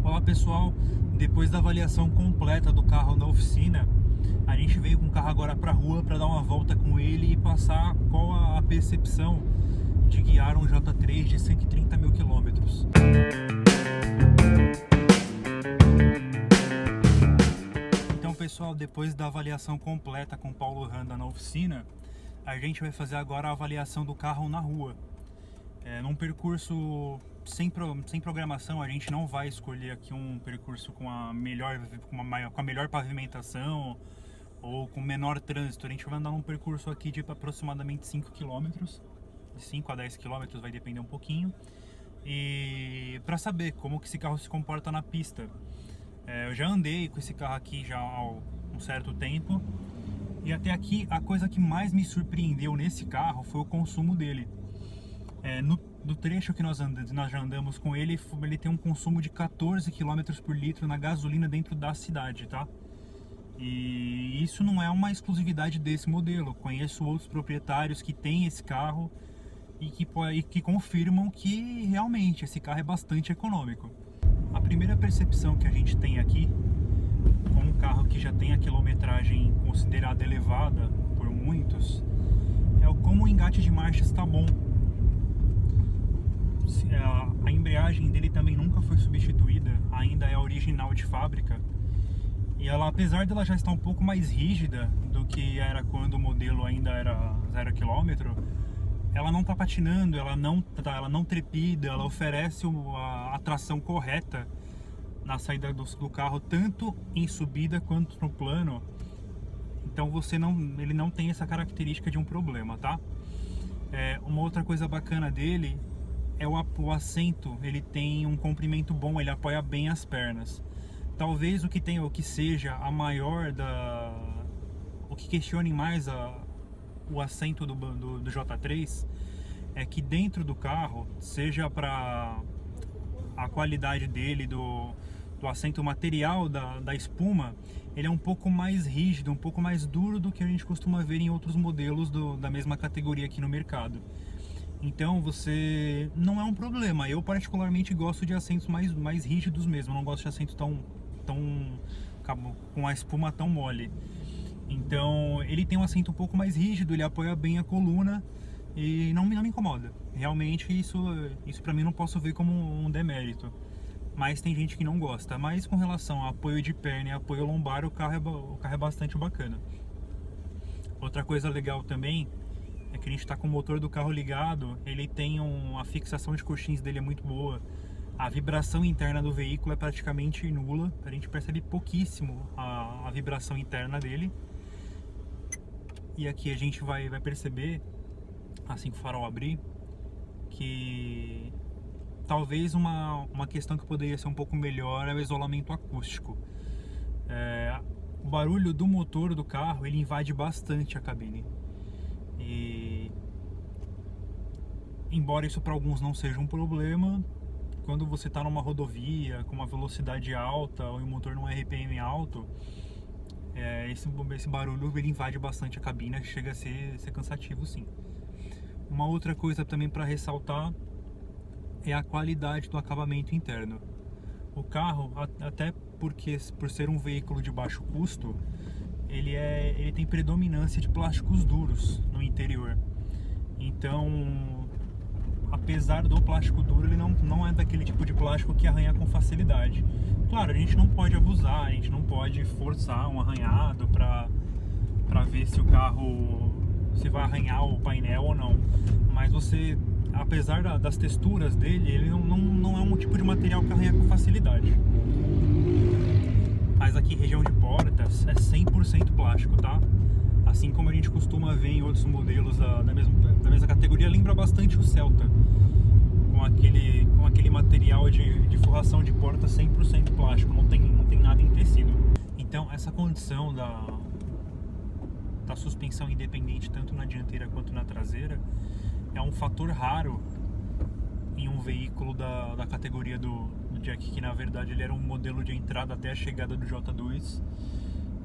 Olá pessoal, depois da avaliação completa do carro na oficina, a gente veio com o carro agora para a rua para dar uma volta com ele e passar qual a percepção de guiar um J3 de 130 mil quilômetros. Então pessoal, depois da avaliação completa com o Paulo Randa na oficina, a gente vai fazer agora a avaliação do carro na rua. Num percurso sem programação, a gente não vai escolher aqui um percurso com a melhor pavimentação ou com menor trânsito. A gente vai andar num percurso aqui de aproximadamente 5 km, de 5 a 10 km, vai depender um pouquinho, e para saber como que esse carro se comporta na pista. Eu já andei com esse carro aqui já há um certo tempo, e até aqui a coisa que mais me surpreendeu nesse carro foi o consumo dele. No trecho que nós já andamos com ele, ele tem um consumo de 14 km por litro na gasolina dentro da cidade, tá? E isso não é uma exclusividade desse modelo. Conheço outros proprietários que têm esse carro e que confirmam que realmente esse carro é bastante econômico. A primeira percepção que a gente tem aqui, com um carro que já tem a quilometragem considerada elevada por muitos, é como o engate de marcha está bom. A embreagem dele também nunca foi substituída, ainda é original de fábrica. E ela, apesar dela já estar um pouco mais rígida do que era quando o modelo ainda era 0 km, ela não está patinando, ela não trepida, ela oferece a tração correta na saída do carro, tanto em subida quanto no plano. Então ele não tem essa característica de um problema, tá? Uma outra coisa bacana dele é o assento. Ele tem um comprimento bom, ele apoia bem as pernas. Talvez o que seja a maior o que questione mais o assento do J3 é que dentro do carro, seja para a qualidade dele, do assento, material da espuma, ele é um pouco mais rígido, um pouco mais duro do que a gente costuma ver em outros modelos da mesma categoria aqui no mercado. Então não é um problema. Eu particularmente gosto de assentos mais rígidos mesmo, não gosto de assentos com a espuma tão mole. Então ele tem um assento um pouco mais rígido, ele apoia bem a coluna e não me incomoda. Realmente isso para mim não posso ver como um demérito. Mas tem gente que não gosta. Mas com relação a apoio de perna e apoio lombar, o carro é bastante bacana. Outra coisa legal também é que a gente está com o motor do carro ligado. Ele tem a fixação de coxins dele é muito boa. A vibração interna do veículo é praticamente nula. A gente percebe pouquíssimo a vibração interna dele. E aqui a gente vai perceber, assim que o farol abrir, que talvez uma questão que poderia ser um pouco melhor é o isolamento acústico. O barulho do motor do carro, ele invade bastante a cabine. E embora isso para alguns não seja um problema, quando você está numa rodovia com uma velocidade alta ou o motor num RPM alto, esse barulho ele invade bastante a cabine, chega a ser cansativo, sim. Uma outra coisa também para ressaltar é a qualidade do acabamento interno. O carro, até por ser um veículo de baixo custo, ele tem predominância de plásticos duros no interior. Então, apesar do plástico duro, ele não é daquele tipo de plástico que arranha com facilidade. Claro, a gente não pode abusar, a gente não pode forçar um arranhado para ver se o carro vai arranhar o painel ou não. Mas apesar das texturas dele, ele não é um tipo de material que arranha com facilidade. Mas aqui, região de portas, é 100% plástico, tá? Assim como a gente costuma ver em outros modelos da mesma categoria, lembra bastante o Celta, com aquele material de forração de porta 100% plástico, não tem nada em tecido. Então essa condição da suspensão independente tanto na dianteira quanto na traseira é um fator raro em um veículo da categoria do Jack, que na verdade ele era um modelo de entrada até a chegada do J2.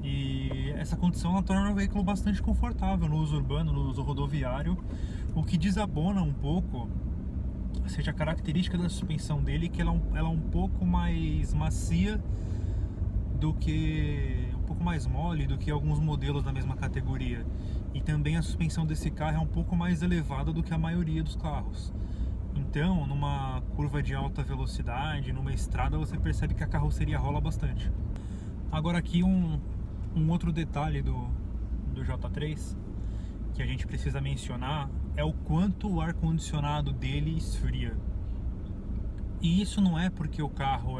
E essa condição ela torna o veículo bastante confortável no uso urbano, no uso rodoviário, o que desabona um pouco seja a característica da suspensão dele, que ela é um pouco mais macia do que... um pouco mais mole do que alguns modelos da mesma categoria. E também a suspensão desse carro é um pouco mais elevada do que a maioria dos carros. Então, numa curva de alta velocidade, numa estrada, você percebe que a carroceria rola bastante. Agora aqui um outro detalhe do J3 que a gente precisa mencionar é o quanto o ar-condicionado dele esfria. E isso não é porque o carro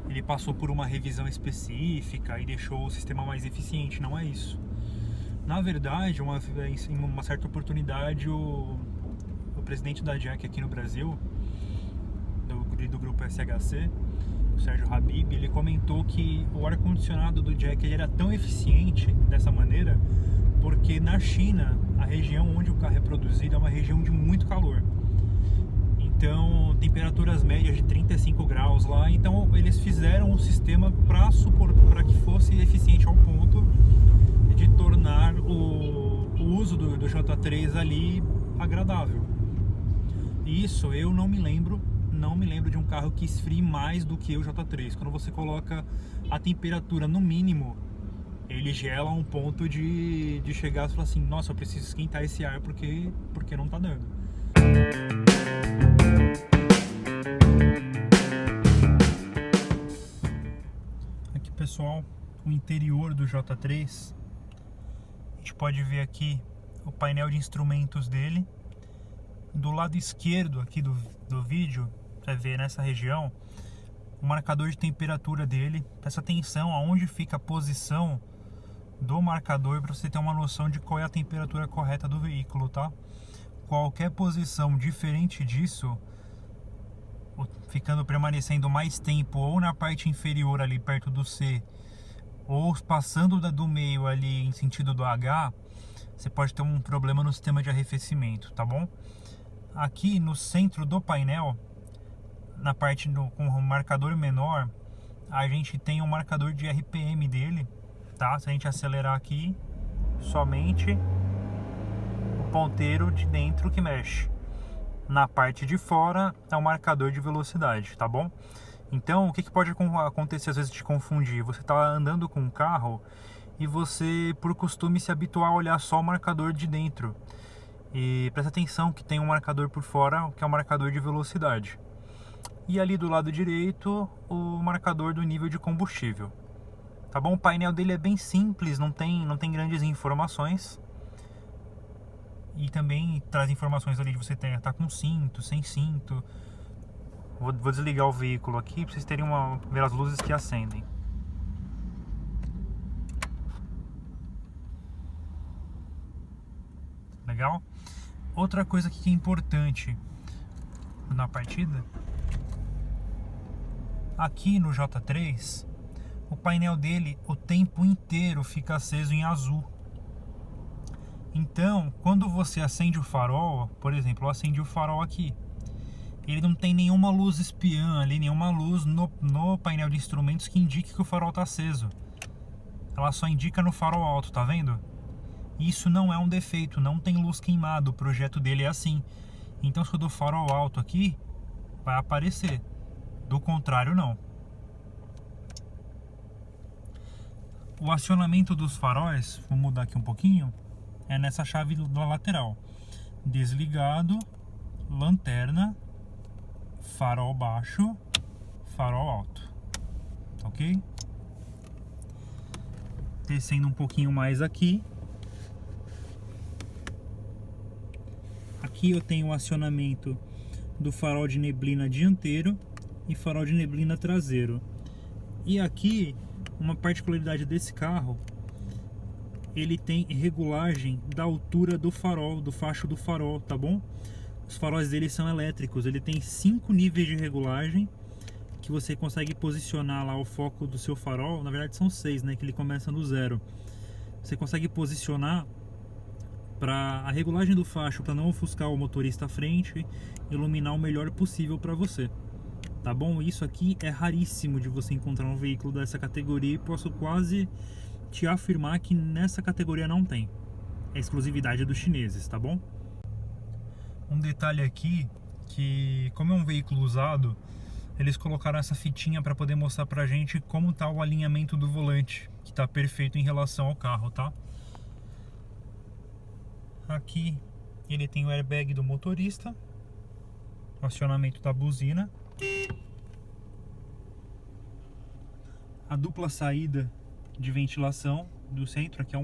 ele passou por uma revisão específica e deixou o sistema mais eficiente, não é isso. Na verdade, em uma certa oportunidade, o presidente da Jack aqui no Brasil, do grupo SHC, o Sérgio Habib, ele comentou que o ar-condicionado do Jack ele era tão eficiente dessa maneira porque na China, a região onde o carro é produzido é uma região de muito calor. Então, temperaturas médias de 35 graus lá. Então, eles fizeram um sistema para que fosse eficiente ao ponto de tornar o uso do J3 ali agradável. Isso eu não me lembro de um carro que esfrie mais do que o J3. Quando você coloca a temperatura no mínimo, ele gela a um ponto de chegar e falar assim: nossa, eu preciso esquentar esse ar porque não tá dando. Aqui, pessoal, o interior do J3. A gente pode ver aqui o painel de instrumentos dele. Do lado esquerdo aqui do vídeo, você vai ver nessa região o marcador de temperatura dele. Presta atenção aonde fica a posição do marcador para você ter uma noção de qual é a temperatura correta do veículo, tá? Qualquer posição diferente disso, permanecendo mais tempo ou na parte inferior ali perto do C, ou passando do meio ali em sentido do H, você pode ter um problema no sistema de arrefecimento, tá bom? Aqui no centro do painel, na parte com o marcador menor, a gente tem um marcador de RPM dele, tá? Se a gente acelerar aqui, somente o ponteiro de dentro que mexe. Na parte de fora é o marcador de velocidade, tá bom? Então, o que pode acontecer às vezes de confundir? Você está andando com um carro e você, por costume, se habituar a olhar só o marcador de dentro. E presta atenção que tem um marcador por fora, que é o marcador de velocidade. E ali do lado direito, o marcador do nível de combustível. Tá bom? O painel dele é bem simples, não tem grandes informações. E também traz informações ali de você tá com cinto, sem cinto. Vou desligar o veículo aqui para vocês terem ver as luzes que acendem. Legal? Outra coisa que é importante na partida, aqui no J3, o painel dele o tempo inteiro fica aceso em azul. Então, quando você acende o farol, por exemplo, eu acendi o farol aqui, ele não tem nenhuma luz espiã ali, nenhuma luz no painel de instrumentos que indique que o farol está aceso. Ela só indica no farol alto, tá vendo? Isso não é um defeito, não tem luz queimada, o projeto dele é assim. Então, se eu dou farol alto aqui, vai aparecer. Do contrário, não. O acionamento dos faróis, vou mudar aqui um pouquinho, é nessa chave da lateral. Desligado, lanterna, farol baixo, farol alto. Ok? Descendo um pouquinho mais aqui. Aqui eu tenho o acionamento do farol de neblina dianteiro e farol de neblina traseiro. E aqui, uma particularidade desse carro, ele tem regulagem da altura do farol, do facho do farol, tá bom? Os faróis dele são elétricos, ele tem 5 níveis de regulagem que você consegue posicionar lá o foco do seu farol. Na verdade são 6, né, que ele começa no 0. Você consegue posicionar para a regulagem do facho, para não ofuscar o motorista à frente, iluminar o melhor possível para você, tá bom? Isso aqui é raríssimo de você encontrar um veículo dessa categoria e posso quase te afirmar que nessa categoria não tem. É exclusividade dos chineses, tá bom? Um detalhe aqui, que como é um veículo usado, eles colocaram essa fitinha para poder mostrar pra gente como tá o alinhamento do volante, que tá perfeito em relação ao carro, tá? Aqui ele tem o airbag do motorista, acionamento da buzina, a dupla saída de ventilação do centro. Aqui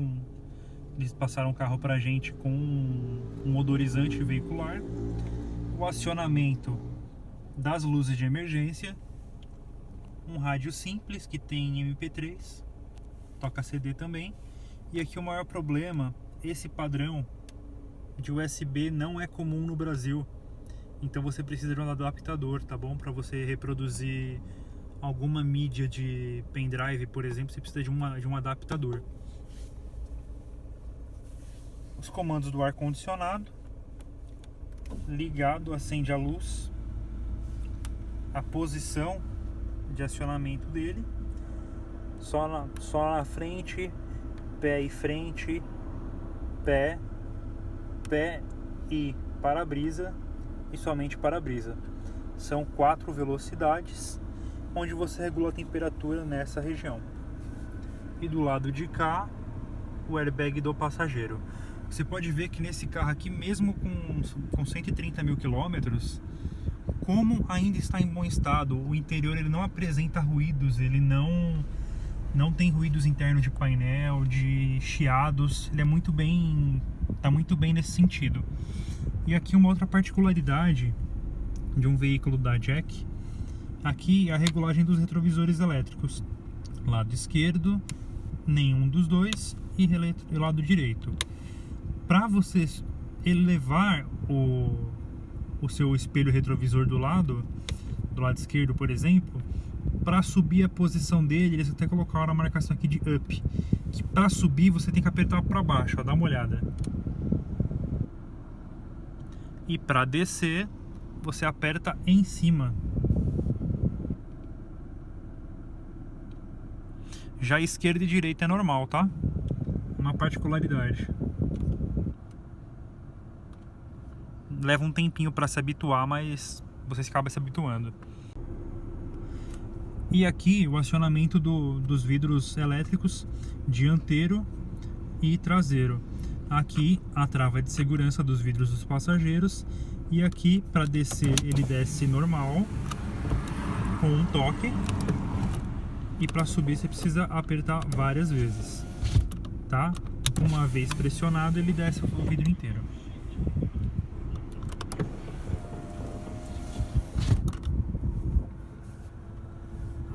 eles passaram o carro pra gente com um odorizante veicular, o acionamento das luzes de emergência, um rádio simples que tem MP3, toca CD também. E aqui o maior problema, esse padrão de USB não é comum no Brasil, então você precisa de um adaptador, tá bom? Para você reproduzir alguma mídia de pendrive, por exemplo, você precisa de um adaptador. Os comandos do ar-condicionado, ligado, acende a luz, a posição de acionamento dele, só na frente, pé e frente, pé e para-brisa, e somente para-brisa. São 4 velocidades, onde você regula a temperatura nessa região. E do lado de cá, o airbag do passageiro. Você pode ver que nesse carro aqui, mesmo com 130 mil quilômetros, como ainda está em bom estado, o interior ele não apresenta ruídos, ele não tem ruídos internos de painel, de chiados, ele tá muito bem nesse sentido. E aqui uma outra particularidade de um veículo da Jack, aqui a regulagem dos retrovisores elétricos, lado esquerdo, nenhum dos dois, e lado direito. Para você elevar o seu espelho retrovisor do lado esquerdo, por exemplo, para subir a posição dele, eles até colocaram a marcação aqui de up, que para subir você tem que apertar para baixo, ó, dá uma olhada. E para descer, você aperta em cima. Já esquerda e direita é normal, tá? Uma particularidade. Leva um tempinho para se habituar, mas você acaba se habituando. E aqui o acionamento dos vidros elétricos dianteiro e traseiro. Aqui a trava de segurança dos vidros dos passageiros. E aqui para descer, ele desce normal, com um toque. E para subir você precisa apertar várias vezes, tá? Uma vez pressionado, ele desce o vidro inteiro.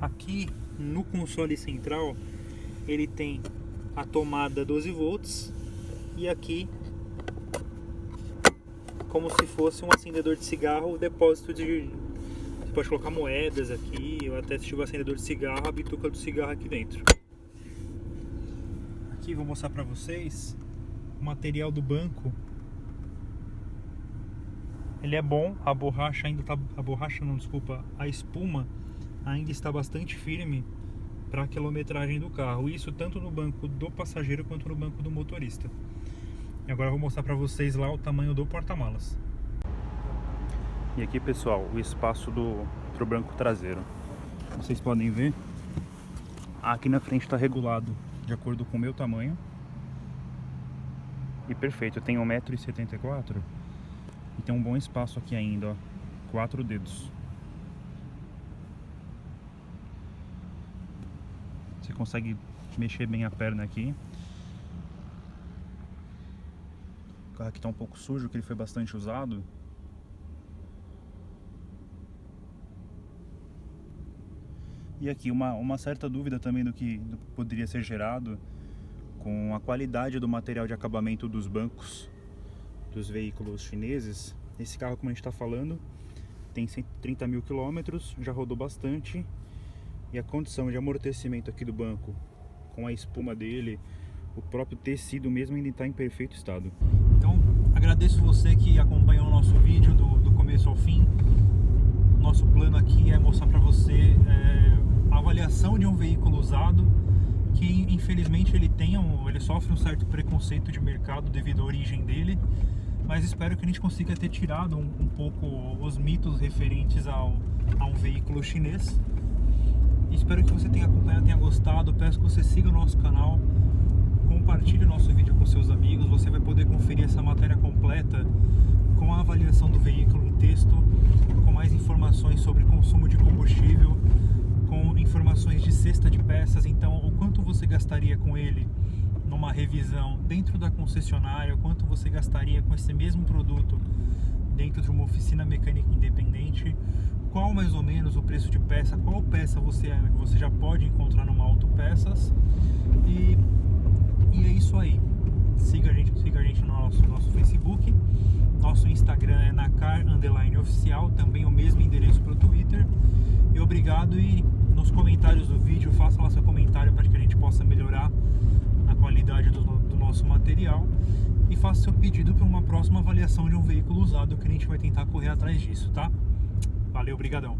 Aqui no console central ele tem a tomada 12 volts e aqui, como se fosse um acendedor de cigarro, o depósito de... Você pode colocar moedas aqui, ou até se tiver acendedor de cigarro, a bituca do cigarro aqui dentro. Aqui vou mostrar pra vocês o material do banco. Ele é bom, a borracha ainda tá... A espuma ainda está bastante firme para a quilometragem do carro. Isso tanto no banco do passageiro quanto no banco do motorista. E agora eu vou mostrar para vocês lá o tamanho do porta-malas. E aqui, pessoal, o espaço pro banco traseiro. Vocês podem ver, aqui na frente está regulado de acordo com o meu tamanho. E perfeito, eu tenho 1,74 m e tem um bom espaço aqui ainda, ó, 4 dedos. Você consegue mexer bem a perna aqui. O carro aqui está um pouco sujo, que ele foi bastante usado. E aqui uma certa dúvida também do que poderia ser gerado com a qualidade do material de acabamento dos bancos dos veículos chineses. Esse carro, como a gente está falando, tem 130 mil quilômetros, já rodou bastante. E a condição de amortecimento aqui do banco, com a espuma dele, o próprio tecido mesmo ainda está em perfeito estado. Então, agradeço você que acompanhou o nosso vídeo do começo ao fim. Nosso plano aqui é mostrar para você a avaliação de um veículo usado, que infelizmente ele sofre um certo preconceito de mercado devido à origem dele. mas espero que a gente consiga ter tirado um pouco os mitos referentes a um veículo chinês. Espero que você tenha acompanhado, tenha gostado. Peço que você siga o nosso canal, compartilhe o nosso vídeo com seus amigos. Você vai poder conferir essa matéria completa com a avaliação do veículo em texto, com mais informações sobre consumo de combustível, com informações de cesta de peças. Então, o quanto você gastaria com ele numa revisão dentro da concessionária, o quanto você gastaria com esse mesmo produto dentro de uma oficina mecânica independente, qual mais ou menos o preço de peça, qual peça você já pode encontrar numa Autopeças. E é isso aí. Siga a gente no nosso Facebook. Nosso Instagram é nacar_oficial, também o mesmo endereço para o Twitter. E obrigado, e nos comentários do vídeo faça lá seu comentário para que a gente possa melhorar a qualidade do nosso material, e faça seu pedido para uma próxima avaliação de um veículo usado, que a gente vai tentar correr atrás disso, tá? Valeu, brigadão!